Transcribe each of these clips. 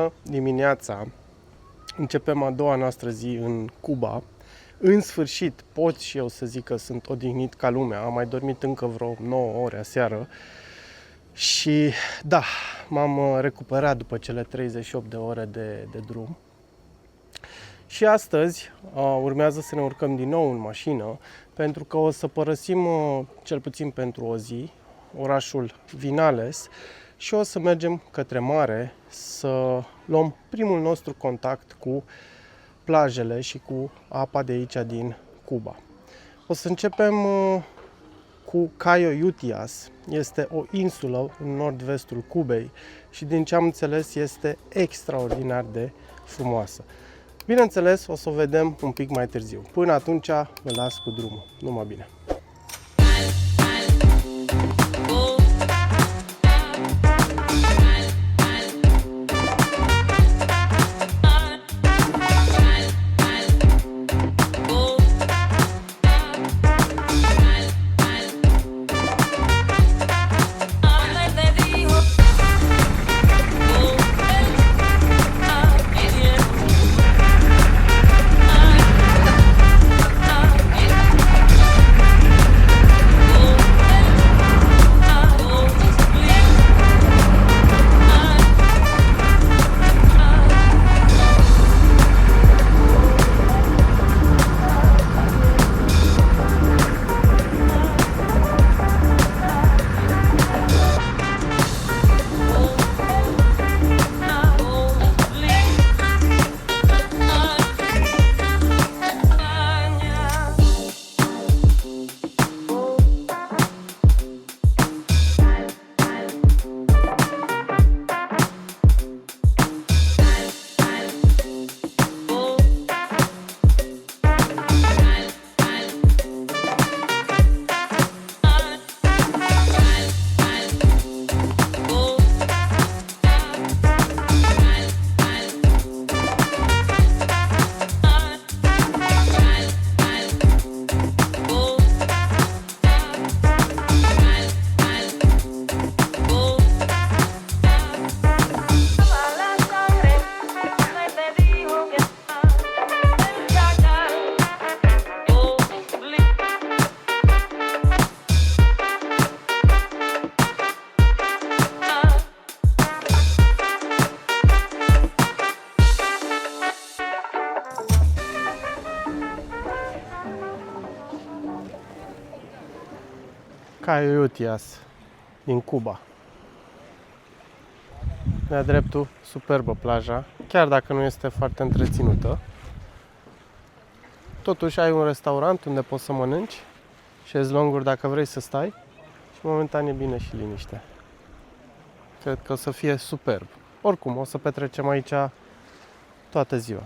Bună dimineața! Începem a doua noastră zi în Cuba. În sfârșit pot și eu să zic că sunt odihnit ca lumea. Am mai dormit încă vreo 9 ore aseară. Și da, m-am recuperat după cele 38 de ore de drum. Și astăzi urmează să ne urcăm din nou în mașină, pentru că o să părăsim, cel puțin pentru o zi, orașul Vinales și o să mergem către mare să luăm primul nostru contact cu plajele și cu apa de aici din Cuba. O să începem cu Cayo Yutias. Este o insulă în nord-vestul Cubei și din ce am înțeles este extraordinar de frumoasă. Bineînțeles, o să o vedem un pic mai târziu. Până atunci, vă las cu drumul. Numai bine! Cayo Yutias din Cuba. De-a dreptul, superbă plaja, chiar dacă nu este foarte întreținută. Totuși ai un restaurant unde poți să mănânci, șezlonguri dacă vrei să stai și momentan e bine și liniște. Cred că o să fie superb. Oricum, o să petrecem aici toată ziua.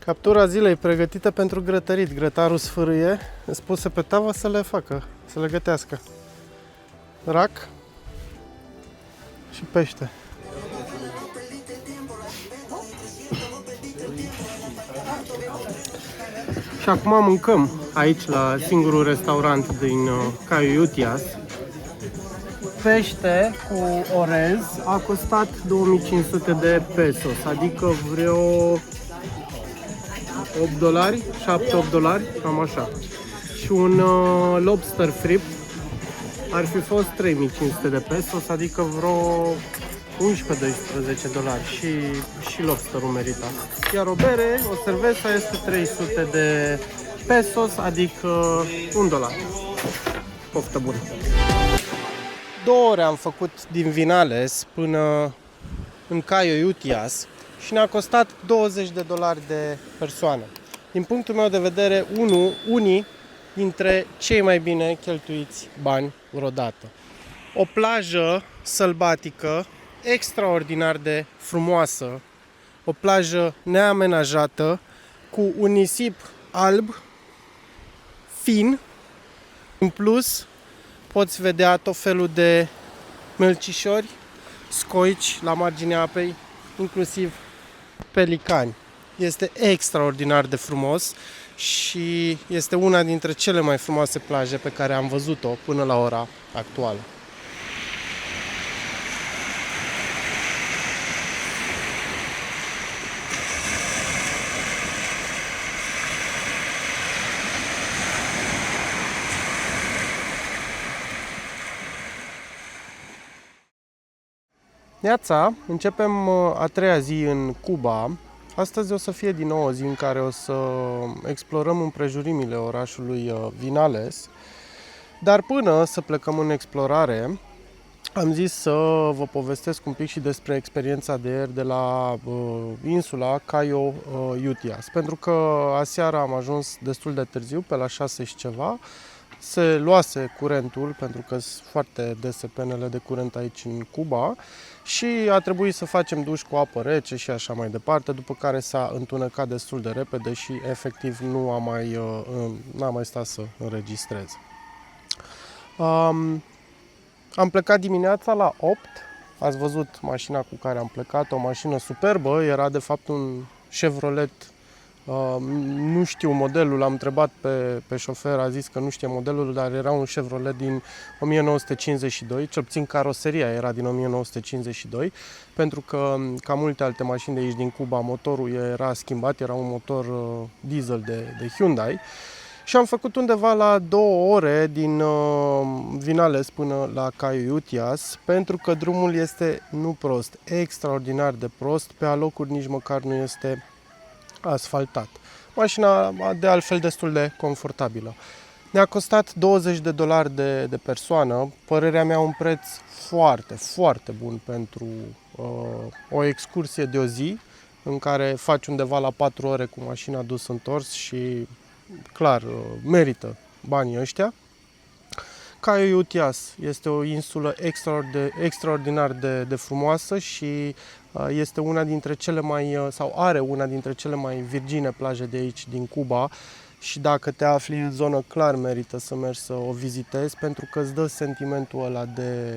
Captura zilei pregătită pentru grătărit. Grătarul sfârâie, îți puse pe tavă să le facă, să le gătească. Rac și pește. Și acum mâncăm aici la singurul restaurant din Cayo Utias. Pește cu orez a costat 2500 de pesos, adică vreo 8 dolari, 7-8 dolari, cam așa. Și un lobster frip ar fi fost 3500 de pesos, adică vreo 11-12 dolari și lobsterul merita. Iar o bere, o cerveza este 300 de pesos, adică 1 dolar. Poftă bună! 2 ore am făcut din Vinales până în Cayo Utias și ne-a costat 20 de dolari de persoană. Din punctul meu de vedere, unii dintre cei mai bine cheltuiți bani vreodată. O plajă sălbatică, extraordinar de frumoasă, o plajă neamenajată, cu un nisip alb, fin. În plus, poți vedea tot felul de melcișori, scoici la marginea apei, inclusiv pelicani. Este extraordinar de frumos și este una dintre cele mai frumoase plaje pe care am văzut-o până la ora actuală. Neața, începem a treia zi în Cuba. Astăzi o să fie din nou o zi în care o să explorăm împrejurimile orașului Vinales. Dar până să plecăm în explorare, am zis să vă povestesc un pic și despre experiența de ieri de la insula Cayo Utias. Pentru că aseară am ajuns destul de târziu, pe la 6 și ceva. Se luase curentul, pentru că sunt foarte dese penele de curent aici în Cuba, și a trebuit să facem duș cu apă rece și așa mai departe, după care s-a întunecat destul de repede și efectiv nu am mai stat să înregistrez. Am plecat dimineața la 8, ați văzut mașina cu care am plecat, o mașină superbă, era de fapt un Chevrolet. Nu știu modelul, am întrebat pe șofer, a zis că nu știe modelul, dar era un Chevrolet din 1952, cel puțin caroseria era din 1952, pentru că, ca multe alte mașini de aici din Cuba, motorul era schimbat, era un motor diesel de Hyundai. Și am făcut undeva la 2 ore din Vinales până la Cayo Utias, pentru că drumul este nu prost, extraordinar de prost, pe alocuri nici măcar nu este asfaltat. Mașina de altfel destul de confortabilă. Ne-a costat 20 de dolari de persoană, părerea mea un preț foarte, foarte bun pentru o excursie de o zi în care faci undeva la 4 ore cu mașina dus-întors și clar merită banii ăștia. Cayo Utias este o insulă extraordinar de frumoasă și este una dintre cele mai, sau are una dintre cele mai virgine plaje de aici din Cuba, și dacă te afli în zonă, clar merită să mergi să o vizitezi, pentru că îți dă sentimentul ăla de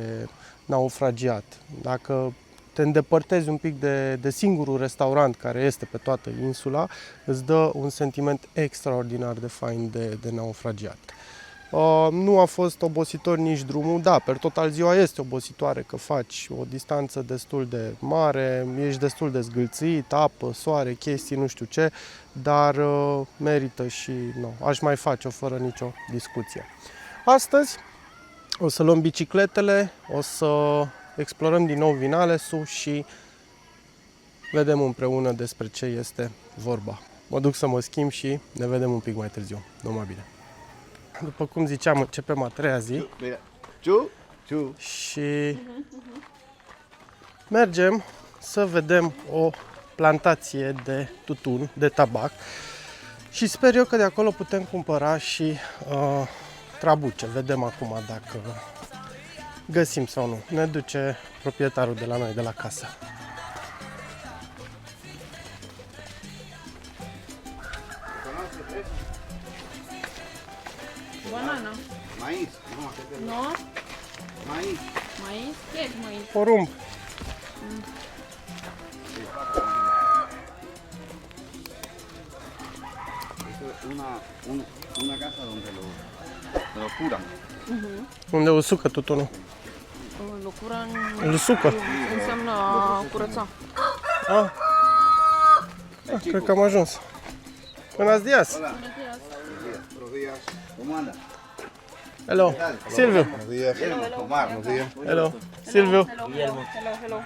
naufragiat. Dacă te îndepărtezi un pic de singurul restaurant care este pe toată insula, îți dă un sentiment extraordinar de fain de naufragiat. Nu a fost obositor nici drumul, da, per total ziua este obositoare, că faci o distanță destul de mare, ești destul de zgâlțit, apă, soare, chestii, nu știu ce, dar merită și aș mai face-o fără nicio discuție. Astăzi o să luăm bicicletele, o să explorăm din nou Vinalesul și vedem împreună despre ce este vorba. Mă duc să mă schimb și ne vedem un pic mai târziu. Numai bine! După cum ziceam, începem a treia zi și mergem să vedem o plantație de tutun, de tabac, și sper eu că de acolo putem cumpăra și trabuce. Vedem acum dacă găsim sau nu. Ne duce proprietarul de la noi, de la casă. Banana. Maíz. No, ¿qué te- No. Maíz. Maíz. ¿Qué es maíz? Porumb. Eso es una casa donde lo curan. Unde usucă tutunul. Lucrăm. Îl sucă. Înseamnă curăța. Cred că am ajuns. Buenos dias. Hola. Buenos días. ¿Cómo anda? Hello. Silviu. Buenos días. Omar. Buenos días. Hello. Silviu. Hello.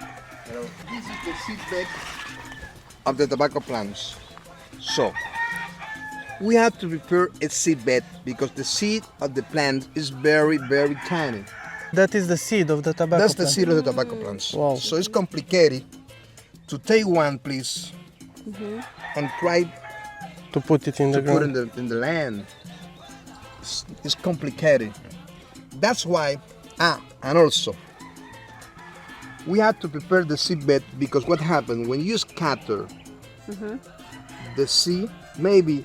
This is the seedbed of the tobacco plants. So, we have to prepare a seedbed because the seed of the plant is very, very tiny. That is the seed of the tobacco That's the plant. seed of the tobacco plants. Wow. So it's complicated to take one, please, and try To put it in the to put ground. in the land. It's complicated. That's why, and also, we have to prepare the seedbed because what happened when you scatter the seed, maybe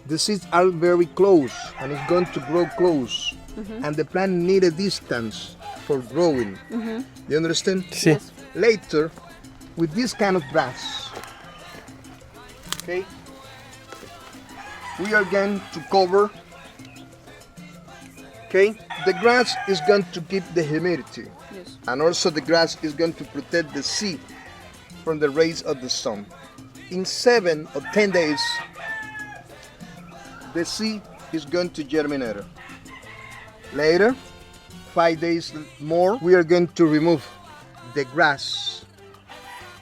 the seeds are very close and it's going to grow close, and the plant need a distance for growing. You understand? Si. Later, with this kind of grass, okay, we are going to cover. Okay, the grass is going to keep the humidity, Yes. and also the grass is going to protect the seed from the rays of the sun. In 7 or 10 days, the seed is going to germinate. Later, 5 days more, we are going to remove the grass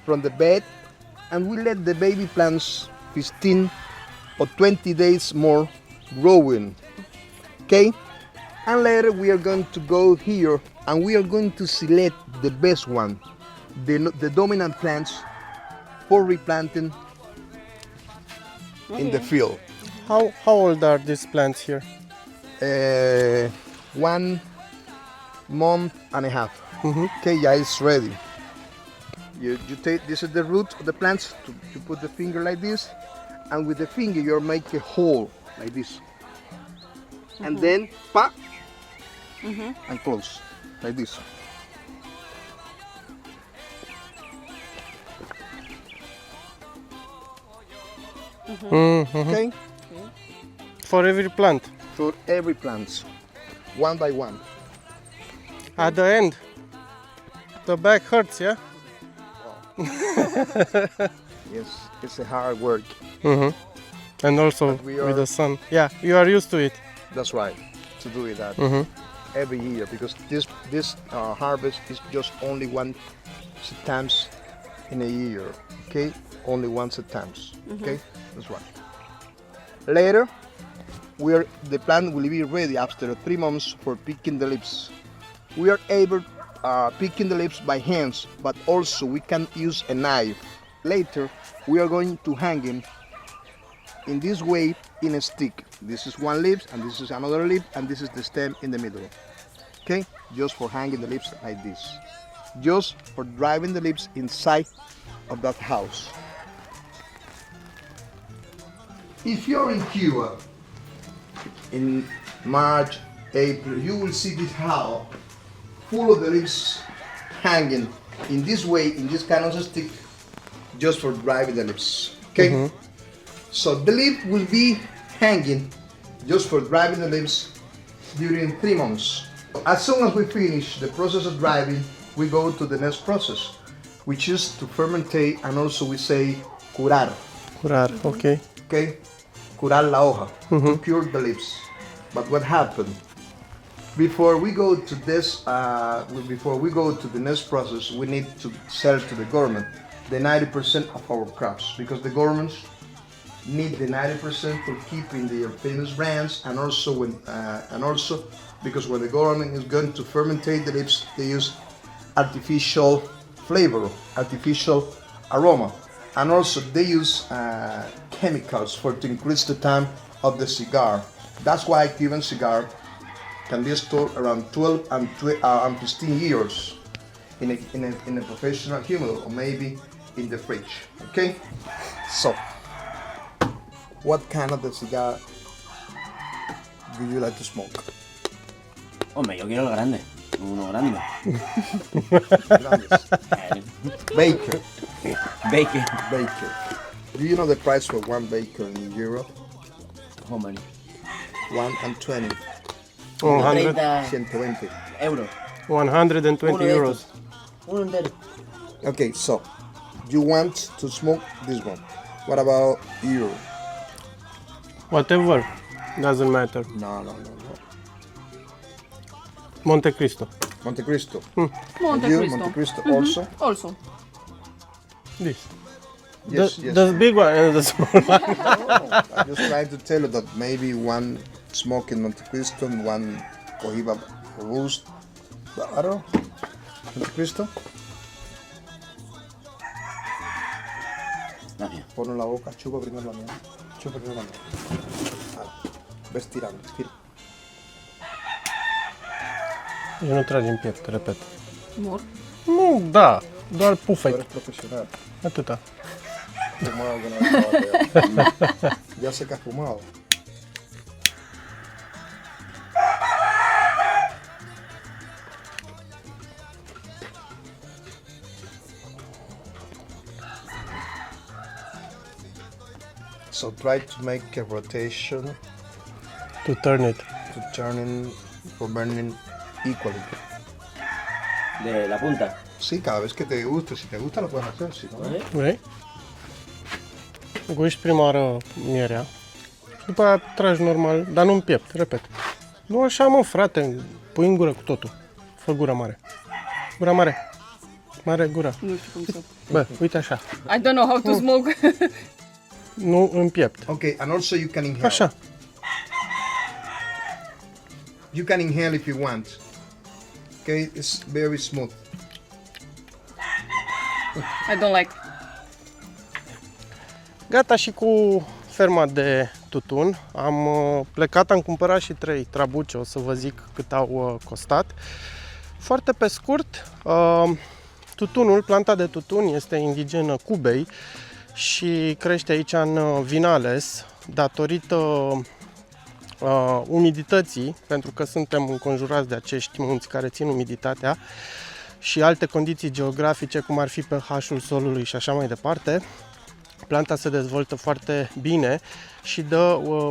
from the bed, and we let the baby plants 15 or 20 days more growing. Okay? And later we are going to go here and we are going to select the best one, the dominant plants for replanting in the field. How old are these plants here? 1 month and a half. Okay, yeah, it's ready. You take, this is the root of the plants, you put the finger like this, and with the finger you make a hole like this. And then, pa, and close, like this. Okay, For every plant. for every plant, one by one. At the end. The back hurts, yeah? Yes, it's a hard work. And also But we with are- the sun. Yeah, you are used to it. That's right, to do it that every year because this harvest is just only one times in a year. Okay, only once a times. Okay, that's right. Later, the plant will be ready after 3 months for picking the leaves. We are able picking the leaves by hands, but also we can use a knife. Later, we are going to hang him in this way in a stick. This is one leaf and this is another leaf and this is the stem in the middle. Okay, just for hanging the leaves like this. Just for driving the leaves inside of that house. If you're in Cuba in March, April, you will see this house full of the leaves hanging in this way, in this kind of stick, just for driving the leaves. Okay? So the leaf will be hanging just for driving the leaves during 3 months. As soon as we finish the process of driving, we go to the next process, which is to fermentate, and also we say curar. Curar, ok. Okay? Curar la hoja, to cure the leaves. But what happened? Before we go to this, before we go to the next process, we need to sell to the government the 90% of our crops, because the governments need the 90% for keeping their famous brands, and also because when the government is going to fermentate the leaves, they use artificial flavor, artificial aroma, and also they use chemicals to increase the time of the cigar. That's why Cuban cigar can be stored around 12 and 15 years in a professional humidor, or maybe in the fridge. Okay, so what kind of the cigar do you like to smoke? Hombre, yo quiero el grande. Uno grande. Grandes. Baker. Bacon. Baker. Do you know the price for one baker in euro? How many? 120. 100, 120. Euros. 120 Uno de euros. estos. Uno entero. Okay, so you want to smoke this one. What about euro? Whatever. Doesn't matter. No. Monte Cristo. Monte Cristo. Monte You, Cristo. Monte Cristo also? Also. This. Yes, the, yes. the big one and the small one. No, I'm just trying to tell you that maybe one smoking Monte Cristo and one Cohiba Robusto. I don't know. Monte Cristo. Gracias. Ponlo en la boca, chupa primero la mía. Chupa primero la mía. Ves tirando, tira. Eu nu tragi în piept, repet. Mor. Nu, da, doar Tú pufai. eres profesional. Atâta. Fumado que no acabas. Ya sé que has fumado. So try to make a rotation To turn it. to turning for burning equally. De la punta. Sí, cada vez que te guste, si te gusta lo puedes hacer, si no. ¿Vale? Vrei? Guști prima oară mierea și după aia tragi normal, dar nu în piept, repet. Nu așa, mă, frate, pui în gură cu totul. Fă gura mare. Gura mare. Mare gura. Nu știu cum să... Bă, uite așa. I don't know how to smoke. Nu în piept. Okay, and also you can inhale. Așa. You can inhale if you want. Okay, it's very smooth. I don't like. Gata și cu ferma de tutun. Am plecat, am cumpărat și 3 trabuce, o să vă zic cât au costat. Foarte pe scurt, tutunul, planta de tutun este indigenă Cubei și crește aici în Vinales datorită umidității, pentru că suntem înconjurați de acești munți care țin umiditatea și alte condiții geografice, cum ar fi pH-ul solului și așa mai departe. Planta se dezvoltă foarte bine și dă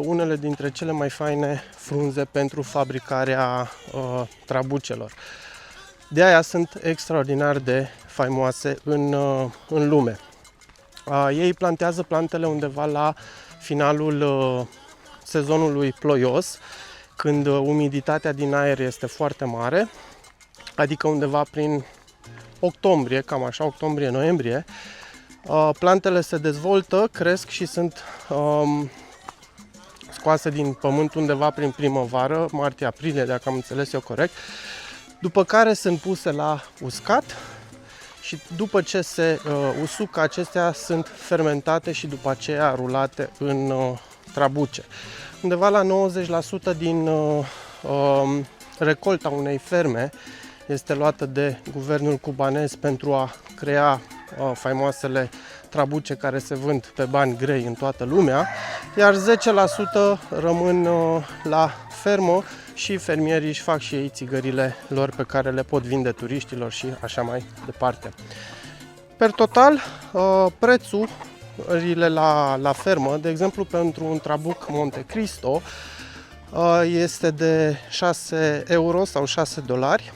unele dintre cele mai faine frunze pentru fabricarea trabucelor. De aia sunt extraordinar de faimoase în lume. Ei plantează plantele undeva la finalul sezonului ploios, când umiditatea din aer este foarte mare, adică undeva prin octombrie, cam așa, octombrie-noiembrie. Plantele se dezvoltă, cresc și sunt scoase din pământ undeva prin primăvară, martie-aprilie, dacă am înțeles eu corect, după care sunt puse la uscat și după ce se usucă, acestea sunt fermentate și după aceea rulate în trabuce. Undeva la 90% din recolta unei ferme este luată de guvernul cubanez pentru a crea faimoasele trabuce care se vând pe bani grei în toată lumea, iar 10% rămân la fermă și fermierii își fac și ei țigările lor pe care le pot vinde turiștilor și așa mai departe. Per total, prețurile la fermă, de exemplu pentru un trabuc Monte Cristo, este de 6 euro sau 6 dolari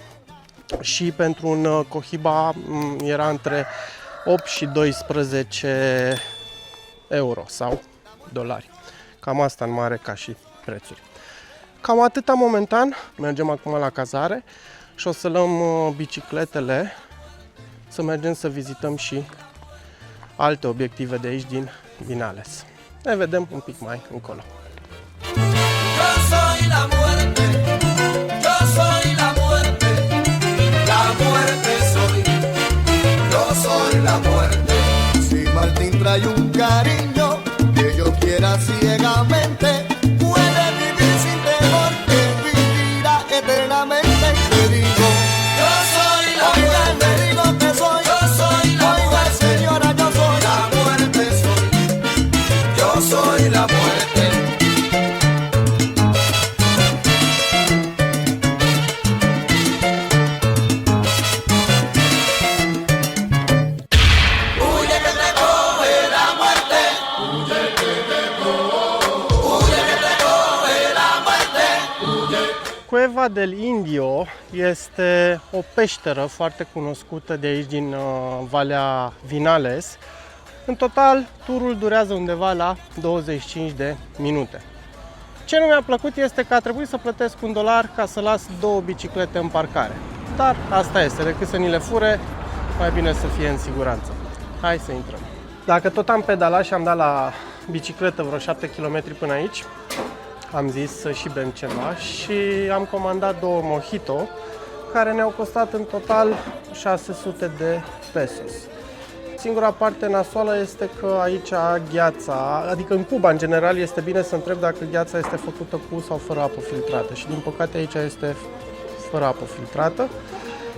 și pentru un Cohiba era între 8 și 12 euro sau dolari. Cam asta în mare ca și prețuri. Cam atâta momentan. Mergem acum la cazare și o să luăm bicicletele să mergem să vizităm și alte obiective de aici din Vinales. Ne vedem un pic mai încolo. Yo soy la muerte, yo soy la muerte, la muerte soy, yo soy la muerte. Si Martín trae un cariño que yo quiera ciegamente, puede vivir sin temor, que vivirá eternamente. Te digo, Yo soy la oiga, muerte, te digo que soy, yo soy la oiga muerte, señora, yo soy la muerte soy, yo soy la muerte. Cueva del Indio este o peșteră foarte cunoscută de aici din Valea Vinales. În total, turul durează undeva la 25 de minute. Ce nu mi-a plăcut este că a trebuit să plătesc $1 ca să las 2 biciclete în parcare. Dar asta este, decât să ni le fure, mai bine să fie în siguranță. Hai să intrăm. Dacă tot am pedalat și am dat la bicicletă vreo 7 km până aici, am zis să și bem ceva și am comandat 2 mojito care ne-au costat în total 600 de pesos. Singura parte nasoală este că aici gheața, adică în Cuba în general este bine să întreb dacă gheața este făcută cu sau fără apă filtrată și din păcate aici este fără apă filtrată,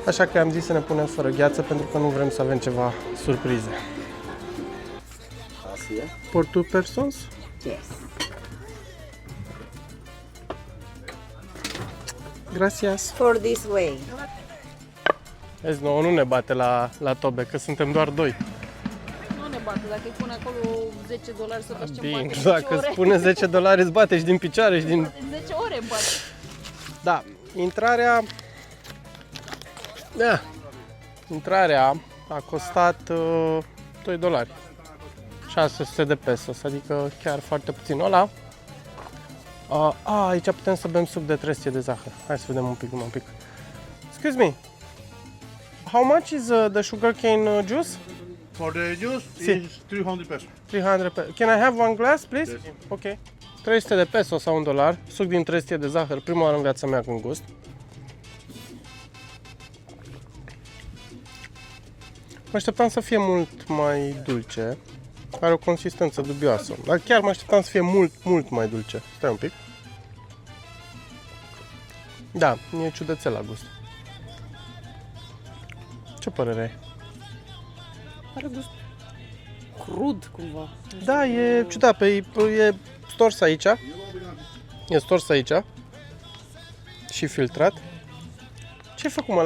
așa că am zis să ne punem fără gheață pentru că nu vrem să avem ceva surprize. For 2 persons? Yes. Gracias. For this way. Vezi, nouă nu ne bate la tobe, că suntem doar 2. Nu ne bate, dacă îi pune acolo $10 să vezi ce Bine, bate. 10 dacă ore. îți pune $10 îți bate și din picioare și din... În 10 ore îmi bate. Da, intrarea a costat $2. 600 de pesos, adică chiar foarte puțin. Ăla. Aici putem să bem suc de trestie de zahăr. Hai să vedem un pic. Excuse me. How much is the sugarcane juice? For the juice Si. is 300 pesos. 300 pesos. Can I have one glass, please? Yes. Ok. 300 de pesos sau $1. Suc din trestie de zahăr, prima oară în viața mea când gust. Mă așteptam să fie mult mai dulce. Are o consistență dubioasă. Dar chiar mă așteptam să fie mult mai dulce. Stai un pic. Da, e ciudățel la gust. Ce părere ai? Are gust crud cumva. Da, e ciudat, e stors aici. E stors aici. Și filtrat. Ce-ai făcut, mă?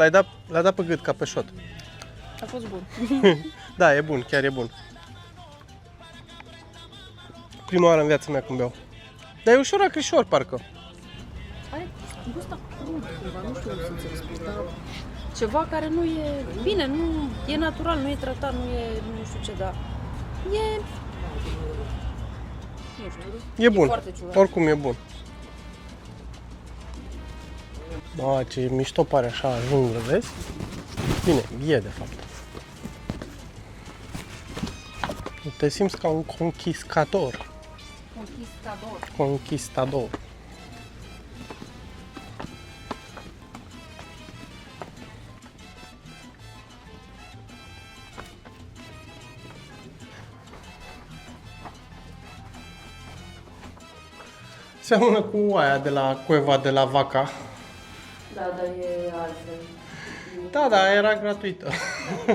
L-ai dat pe gât ca pe șot. A fost bun. Da, e bun, chiar e bun. Prima oară în viața mea când beau. Dar e ușor acrișor, parcă. Are gust crud cumva, nu știu cum să înțeleg, dar ceva care nu e bine, nu e natural, nu e tratat, nu știu ce, dar e nu știu. E bun. foarte ciudat. Oricum e bun. Bă, ce mișto pare așa junglă, vezi? Bine, e de fapt. Te simți ca un conquistador. Conquistador. Seamănă cu aia de la Cueva de la Vaca. Da, dar e altfel. Da, era gratuită.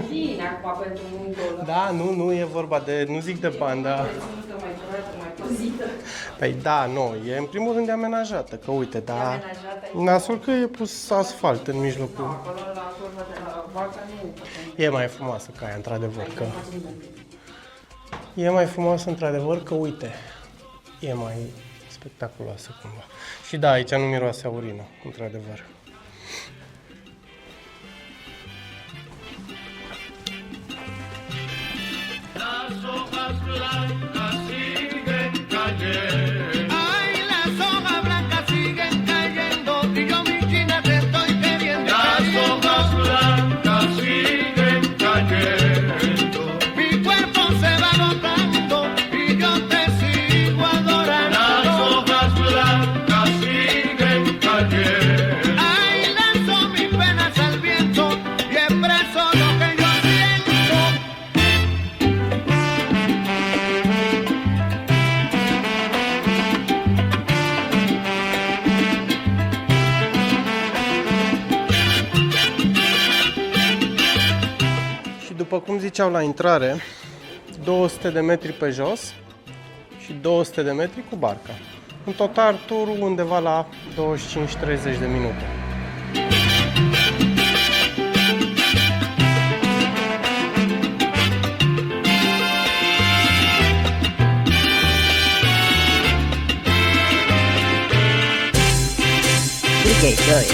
Bine, acum pentru $1. Da, nu e vorba de, nu zic de bani, dar... Mai curată, mai păzită. Păi da, nu, e în primul rând de amenajată, că uite, da... Amenajată aici. Nasul că e pus asfalt în mijlocul... Acolo la curva de la Vaca nu E mai frumoasă ca aia, într-adevăr, că... E mai frumoasă, într-adevăr, că uite, e mai spectaculoasă cumva. Și da, aici nu miroase a urină, într-adevăr. Ay, las hojas blancas siguen cayendo y yo mi china te estoy queriendo. Las hojas blancas siguen cayendo. Mi cuerpo se va agotando y yo te sigo adorando. Las hojas blancas siguen cayendo. Ay, lanzo mis penas al viento y expreso lo que yo siento. Și după cum ziceau la intrare, 200 de metri pe jos și 200 de metri cu barca. În total, turul undeva la 25-30 de minute. Uite, eso es.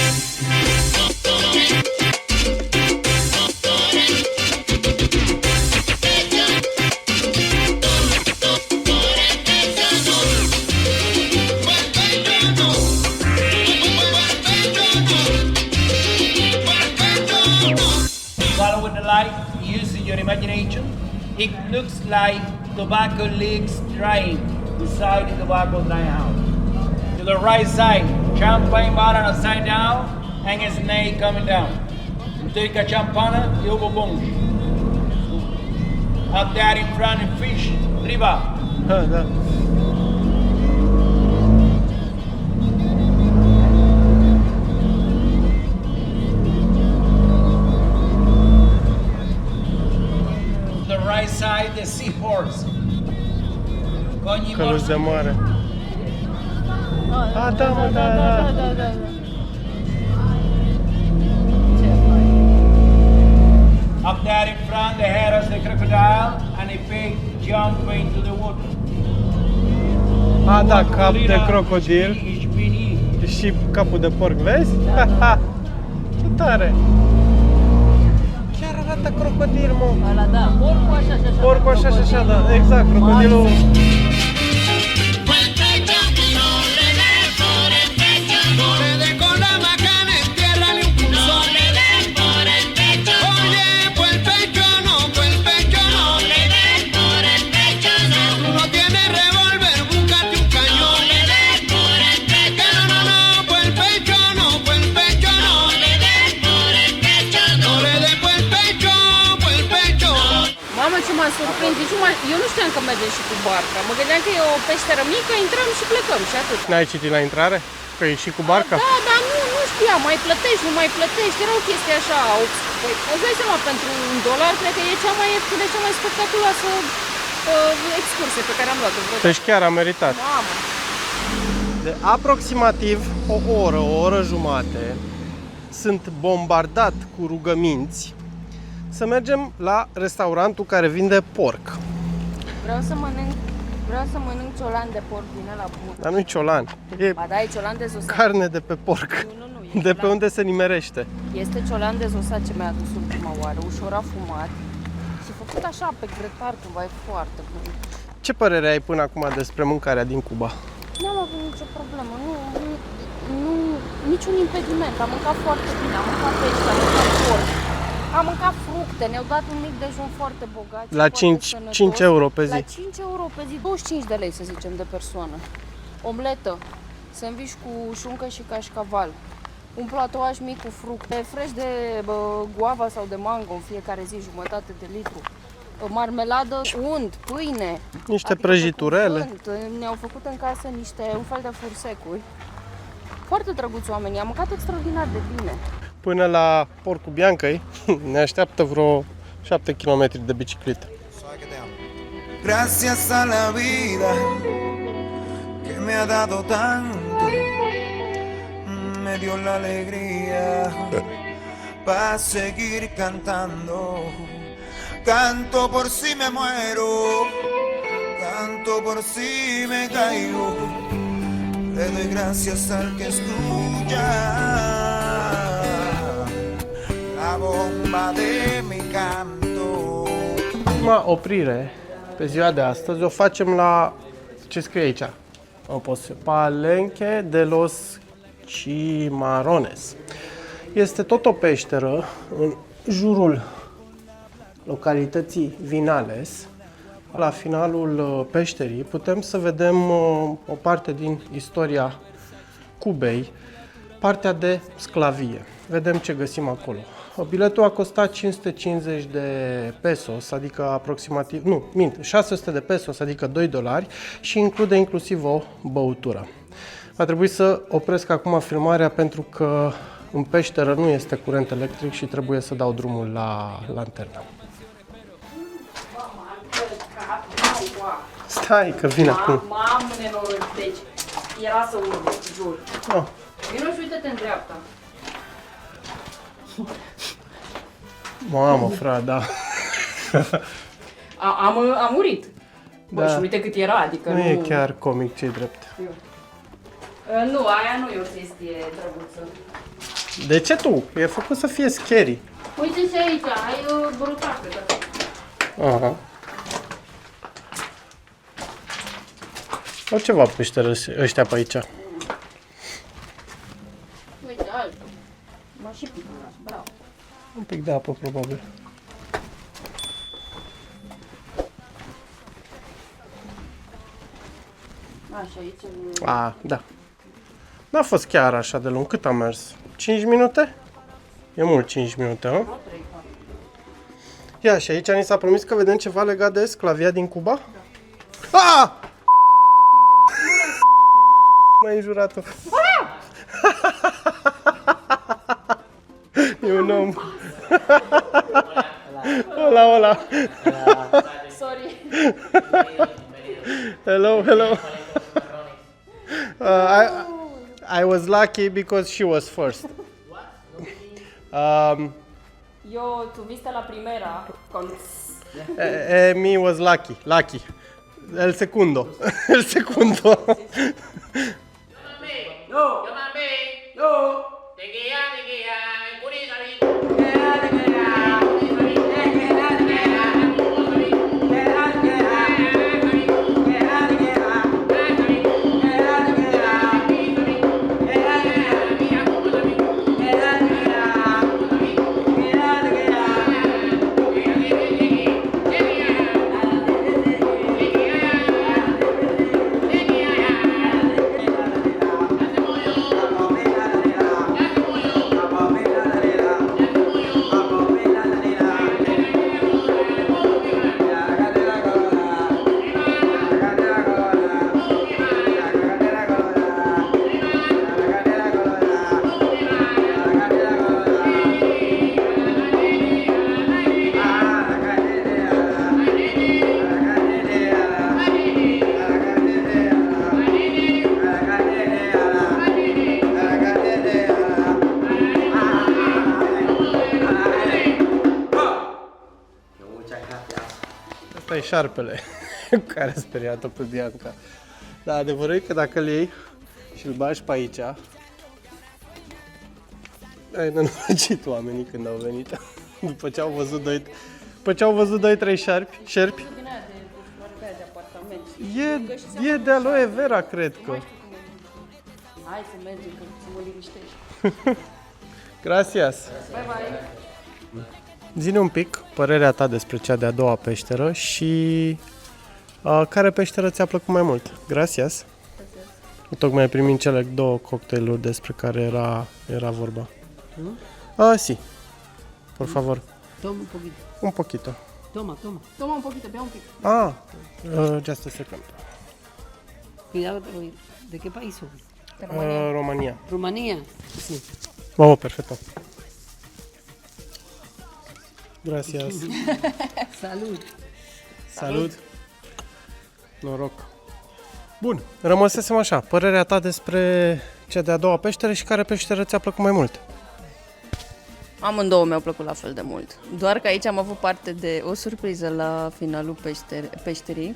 Follow with the light, using your imagination. It looks like tobacco leaves drying beside the tobacco drying house. To the right side, champagne bottle upside down and a snake coming down. Take a champana, you will boom. Up there in front, a fish, river. Ha, da. To the right side, the seahorse. Coñi Căluș de morso. mare. A, da, mă, da, da. da. Up there in front, the head of the crocodile and a pig jump into the water. A, da, cap de crocodil Each beneath. și capul de porc, vezi? Ce tare! Chiar arată crocodil, mă! Ăla, da, porcul așa și așa. Porcul așa și așa, da, exact, crocodilul... No le des con la macana, entiérrale un punzón. No le des por el pecho. Oye, pues el pecho no, pues el pecho no. No le des por el pecho, no. Si tú no tienes revólver, búscate un cañón. No le des por el pecho. Que no, pues el pecho no, pues el pecho no. No le des por el pecho, no. No le des por el pecho, pues el pecho. Mamă, ce m-a surprins. Deci eu nu știam că mergem și cu barca. Mă gândeam că e o peșteră mică, intrăm și plecăm și atât. N-ai citit la intrare? Că e și cu barca? Da, dar nu știam, mai plătești, nu mai plătești, era o chestie așa. Păi, îți dai seama, pentru $1, cred că e cea mai ieftină, cea mai spectaculoasă excursie pe care am luat-o vreodată. Deci chiar a meritat. Mamă! De aproximativ o oră jumate, sunt bombardat cu rugăminți să mergem la restaurantul care vinde porc. Vreau să mănânc ciolan de porc din ăla bun. Dar nu-i ciolan, e Ba da, e ciolan de zosat. carne de pe porc, Nu, e de pe ciolan. unde se nimerește. Este ciolan de zosat ce mi-a adus ultima oară, ușor afumat și făcut așa pe grătar cumva, e foarte bun. Ce părere ai până acum despre mâncarea din Cuba? N-am avut nicio problemă, niciun impediment, am mâncat foarte bine, am mâncat pește, am mâncat porc, am mâncat fructe, ne-au dat un mic dejun foarte bogat. La foarte 5 euro pe zi. La 5 euro pe zi, 25 de lei să zicem de persoană. Omletă, sandwich cu șuncă și cașcaval, un platoaș mic cu fructe, fresh de guava sau de mango în fiecare zi, jumătate de litru. Marmeladă, unt, pâine. Niște prăjiturele. Ne-au făcut în casă un fel de fursecuri. Foarte drăguți oamenii, am mâncat extraordinar de bine. Până la Porcul Biancăi ne așteaptă vreo 7 km de bicicletă. Gracias a la vida que me ha dado tanto, me dio la alegría para seguir cantando. Canto por si me muero, canto por si me caigo. Le doy gracias al que escucha la bomba de mi canto. Prima oprire pe ziua de astăzi o facem la, ce scrie aici? Palenque de los Cimarrones. Este tot o peșteră în jurul localității Vinales. La finalul peșterii putem să vedem o parte din istoria Cubei, partea de sclavie. Vedem ce găsim acolo. Biletul a costat 550 de pesos, adică aproximativ, 600 de pesos, adică $2 și include inclusiv o băutură. Va trebui să opresc acum filmarea pentru că în peșteră nu este curent electric și trebuie să dau drumul la lanternă. Stai că vine acum. Mamă, nenoroi, deci era să urmă, jur. Oh. Vino și uite-te în dreapta. Mamă, frate, da. Am murit. Bă, Da. și uite cât era, adică Nu e chiar comic, ce-i drept. Nu, aia nu e o chestie drăguță. De ce tu? E făcut să fie scary. Uite și aici, ai brutate. Aha. Au ceva peșteră ăștia pe aici. Uite, altul. M-a și picat, bravo. Un pic de apă, probabil. Așa, aici A, da. N-a fost chiar așa de lung. Cât am mers? 5 minute? E mult 5 minute, nu? Ia, și aici ni s-a promis că vedem ceva legat de sclavia din Cuba? Da. Ah! M-ai înjurat-o. E un om. Hola, hola. Sorry. Hello, hello. I was lucky because she was first. Yo, tu viste la primera con... Me was lucky. El segundo. El segundo. Asta e șarpele care a speriat-o pe Bianca. Dar adevărul e că dacă îl iei și îl bagi pe aici, ai nenorocit oamenii când au venit. După ce au văzut 2-3 șerpi. E de aloe vera, cred că. Hai să mergem, că să mă liniștești. Gracias. Bye, bye. Zi-ne un pic părerea ta despre cea de-a doua peșteră și care peșteră ți-a plăcut mai mult. Gracias. Tocmai primim cele 2 cocktailuri despre care era vorba. Sí. Por favor. Toma un poquito. Un poquito. Toma. Toma un poquito, bea un pic. Just a second. Cuidado, ¿de qué país son? România. Rumanía. Sí. Vamos, perfecto. Gracias. Salut. Noroc. Bun, rămăsesem așa. Părerea ta despre cea de-a doua peșteră și care peșteră ți-a plăcut mai mult? Amândouă mi-au plăcut la fel de mult. Doar că aici am avut parte de o surpriză la finalul peșterii.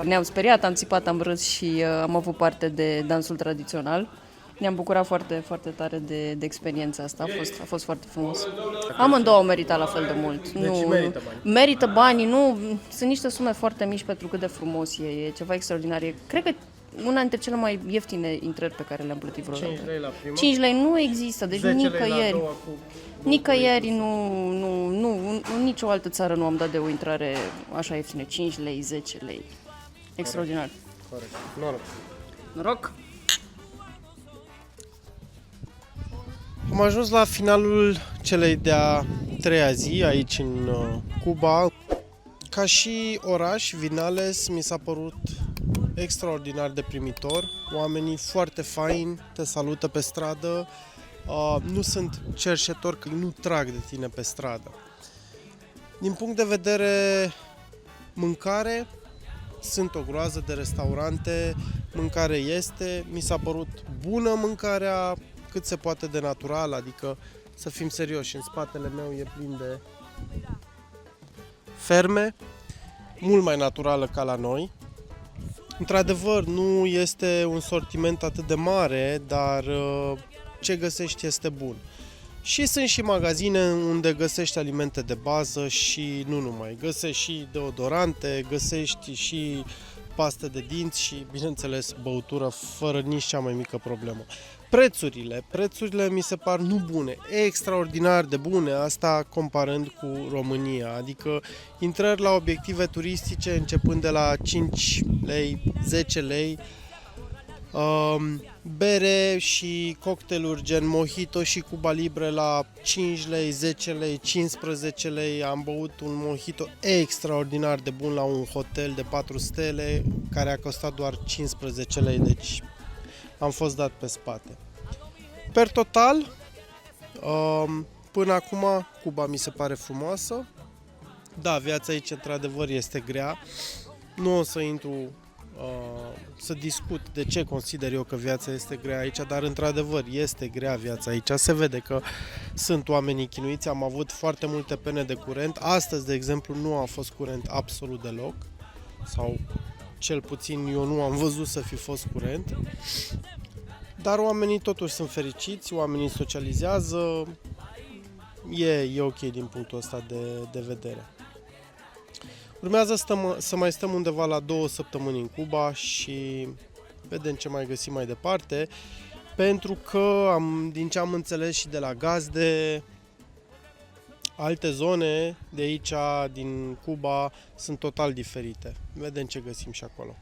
Ne-am speriat, am țipat, am râs și am avut parte de dansul tradițional. Ne-am bucurat foarte, foarte tare de experiența asta, a fost foarte frumos. Amândouă au meritat la fel de mult. Deci merită bani. Merită banii, nu, sunt niște sume foarte mici pentru cât de frumos e ceva extraordinar. Cred că una dintre cele mai ieftine intrări pe care le-am plătit vreodată. 5 lei la prima. 5 lei nu există, deci 10 lei nicăieri. la doua cu... Nicăieri, în nicio altă țară nu am dat de o intrare așa ieftină, 5 lei, 10 lei. Extraordinar. Corect. Noroc. Noroc! Am ajuns la finalul celei de-a treia zi aici în Cuba. Ca și oraș, Vinales mi s-a părut extraordinar de primitor. Oamenii foarte faini, te salută pe stradă. Nu sunt cerșetori că nu trag de tine pe stradă. Din punct de vedere mâncare, sunt o groază de restaurante, mâncare este, mi s-a părut bună mâncarea, cât se poate de natural, adică să fim serioși, în spatele meu e plin de ferme, mult mai naturală ca la noi. Într-adevăr, nu este un sortiment atât de mare, dar ce găsești este bun. Și sunt și magazine unde găsești alimente de bază și nu numai. Găsești și deodorante, găsești și paste de dinți și, bineînțeles, băutură fără nici cea mai mică problemă. Prețurile mi se par nu bune, extraordinar de bune, asta comparând cu România, adică intrări la obiective turistice începând de la 5 lei, 10 lei, bere și cocktailuri gen mojito și Cuba Libre la 5 lei, 10 lei, 15 lei. Am băut un mojito extraordinar de bun la un hotel de 4 stele care a costat doar 15 lei, deci am fost dat pe spate. Per total, până acum Cuba mi se pare frumoasă. Da, viața aici într-adevăr este grea. Nu o să intru să discut de ce consider eu că viața este grea aici, dar într-adevăr este grea viața aici. Se vede că sunt oamenii chinuiți, am avut foarte multe pene de curent. Astăzi, de exemplu, nu a fost curent absolut deloc, sau cel puțin eu nu am văzut să fi fost curent. Dar oamenii totuși sunt fericiți, oamenii socializează, e ok din punctul ăsta de vedere. Urmează să mai stăm undeva la 2 săptămâni în Cuba și vedem ce mai găsim mai departe, pentru că din ce am înțeles și de la gazde, alte zone de aici, din Cuba, sunt total diferite. Vedem ce găsim și acolo.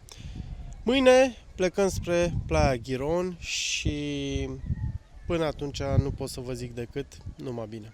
Mâine plecăm spre Playa Giron și până atunci nu pot să vă zic decât numai bine.